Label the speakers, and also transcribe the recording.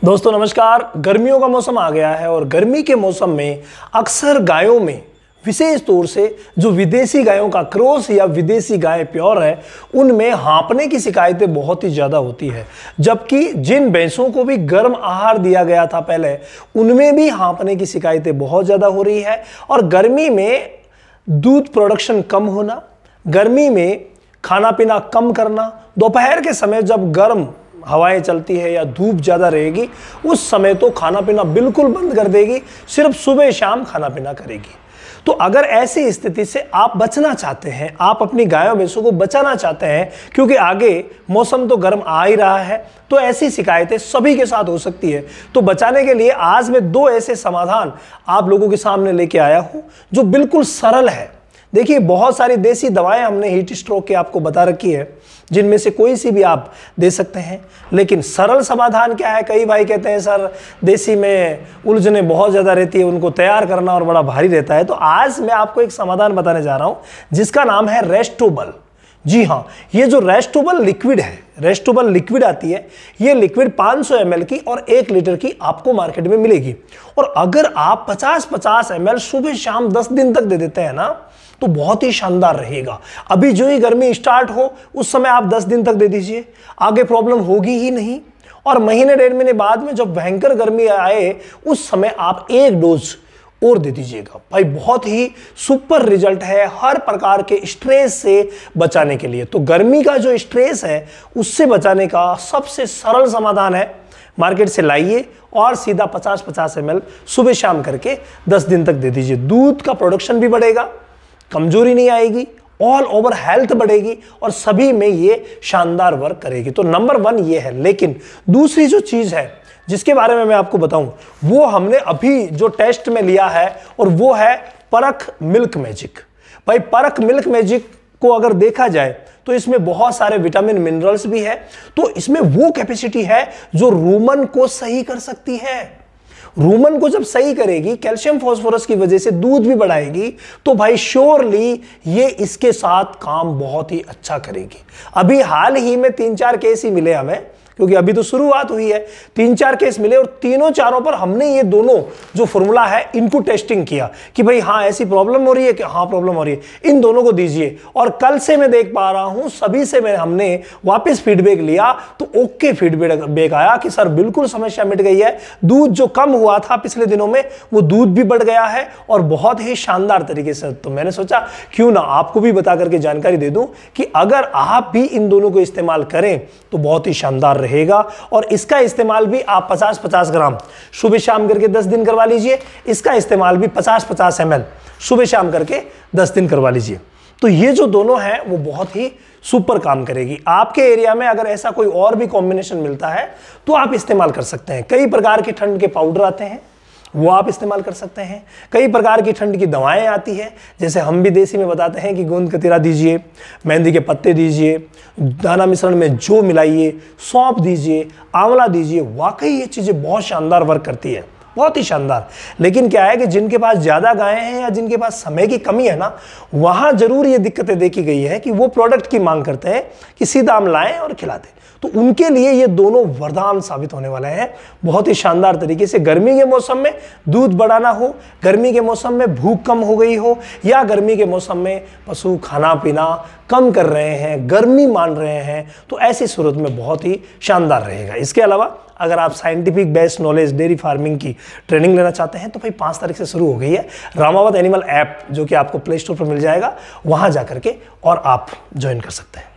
Speaker 1: दोस्तों नमस्कार। गर्मियों का मौसम आ गया है और गर्मी के मौसम में अक्सर गायों में विशेष तौर से जो विदेशी गायों का क्रॉस या विदेशी गाय प्योर है उनमें हाँपने की शिकायतें बहुत ही ज़्यादा होती है, जबकि जिन भैंसों को भी गर्म आहार दिया गया था पहले उनमें भी हाँपने की शिकायतें बहुत ज़्यादा हो रही है। और गर्मी में दूध प्रोडक्शन कम होना, गर्मी में खाना पीना कम करना, दोपहर के समय जब गर्म हवाएं चलती है या धूप ज़्यादा रहेगी उस समय तो खाना पीना बिल्कुल बंद कर देगी, सिर्फ सुबह शाम खाना पीना करेगी। तो अगर ऐसी स्थिति से आप बचना चाहते हैं, आप अपनी गायों भैंसों को बचाना चाहते हैं, क्योंकि आगे मौसम तो गर्म आ ही रहा है, तो ऐसी शिकायतें सभी के साथ हो सकती है। तो बचाने के लिए आज मैं दो ऐसे समाधान आप लोगों के सामने लेके आया हूं जो बिल्कुल सरल है। देखिए, बहुत सारी देसी दवाएं हमने हीट स्ट्रोक की आपको बता रखी है, जिनमें से कोई सी भी आप दे सकते हैं, लेकिन सरल समाधान क्या है? कई भाई कहते हैं सर देसी में उलझने बहुत ज़्यादा रहती है, उनको तैयार करना और बड़ा भारी रहता है। तो आज मैं आपको एक समाधान बताने जा रहा हूं जिसका नाम है रेस्टोबल। जी हाँ, ये जो रेस्टोबल लिक्विड है, रेस्टोबल लिक्विड आती है, ये लिक्विड 500 ml की और 1 लीटर की आपको मार्केट में मिलेगी। और अगर आप 50-50 ml सुबह शाम 10 दिन तक दे देते हैं ना तो बहुत ही शानदार रहेगा। अभी जो ही गर्मी स्टार्ट हो उस समय आप 10 दिन तक दे दीजिए, आगे प्रॉब्लम होगी ही नहीं। और महीने डेढ़ महीने बाद में जब भयंकर गर्मी आए उस समय आप 1 डोज और दे दीजिएगा। भाई बहुत ही सुपर रिजल्ट है हर प्रकार के स्ट्रेस से बचाने के लिए। तो गर्मी का जो स्ट्रेस है उससे बचाने का सबसे सरल समाधान है, मार्केट से लाइए और सीधा 50-50 ml सुबह शाम करके 10 दिन तक दे दीजिए। दूध का प्रोडक्शन भी बढ़ेगा, कमजोरी नहीं आएगी, ऑल ओवर हेल्थ बढ़ेगी और सभी में ये शानदार वर्क करेगी। तो नंबर 1 ये है। लेकिन दूसरी जो चीज है जिसके बारे में मैं आपको बताऊं वो हमने अभी जो टेस्ट में लिया है और वो है परख मिल्क मैजिक। भाई परख मिल्क मैजिक को अगर देखा जाए तो इसमें बहुत सारे विटामिन मिनरल्स भी है। तो इसमें वो कैपेसिटी है जो रूमन को सही कर सकती है। रूमन को जब सही करेगी, कैल्शियम फास्फोरस की वजह से दूध भी बढ़ाएगी, तो भाई श्योरली ये इसके साथ काम बहुत ही अच्छा करेगी। अभी हाल ही में 3-4 केस ही मिले हमें, क्योंकि अभी तो शुरुआत हुई है। 3-4 केस मिले और तीनों चारों पर हमने ये दोनों जो फॉर्मूला है इनको टेस्टिंग किया कि भाई हाँ ऐसी प्रॉब्लम हो रही है कि हाँ प्रॉब्लम हो रही है, इन दोनों को दीजिए। और कल से मैं देख पा रहा हूं सभी से हमने वापस फीडबैक लिया तो ओके फीडबैक आया कि सर बिल्कुल समस्या मिट गई है, दूध जो कम हुआ था पिछले दिनों में वो दूध भी बढ़ गया है और बहुत ही शानदार तरीके से। तो मैंने सोचा क्यों ना आपको भी बता करके जानकारी दे दूं कि अगर आप भी इन दोनों को इस्तेमाल करें तो बहुत ही शानदार रहेगा। और इसका इस्तेमाल भी आप 50-50 ग्राम सुबह शाम करके 10 दिन करवा लीजिए। इसका इस्तेमाल भी 50-50 ml सुबह शाम करके 10 दिन करवा लीजिए। तो ये जो दोनों हैं वो बहुत ही सुपर काम करेगी। आपके एरिया में अगर ऐसा कोई और भी कॉम्बिनेशन मिलता है तो आप इस्तेमाल कर सकते हैं। कई प्रकार के ठंड के पाउडर आते हैं, वो आप इस्तेमाल कर सकते हैं। कई प्रकार की ठंड की दवाएं आती है, जैसे हम भी देसी में बताते हैं कि गोंद कतीरा दीजिए, मेहंदी के पत्ते दीजिए, दाना मिश्रण में जो मिलाइए, सौंफ दीजिए, आंवला दीजिए। वाकई ये चीज़ें बहुत शानदार वर्क करती है, बहुत ही शानदार। लेकिन क्या है कि जिनके पास ज़्यादा गायें हैं या जिनके पास समय की कमी है ना, वहाँ जरूर ये दिक्कतें देखी गई है कि वो प्रोडक्ट की मांग करते हैं कि सीधा हम लाएँ और खिला दें। तो उनके लिए ये दोनों वरदान साबित होने वाले हैं बहुत ही शानदार तरीके से। गर्मी के मौसम में दूध बढ़ाना हो, गर्मी के मौसम में भूख कम हो गई हो, या गर्मी के मौसम में पशु खाना पीना कम कर रहे हैं, गर्मी मान रहे हैं, तो ऐसी सूरत में बहुत ही शानदार रहेगा। इसके अलावा अगर आप scientific based knowledge dairy farming की ट्रेनिंग लेना चाहते हैं तो भाई 5 तारीख से शुरू हो गई है रामावत एनिमल ऐप, जो कि आपको प्ले स्टोर पर मिल जाएगा, वहाँ जा करके और आप ज्वाइन कर सकते हैं।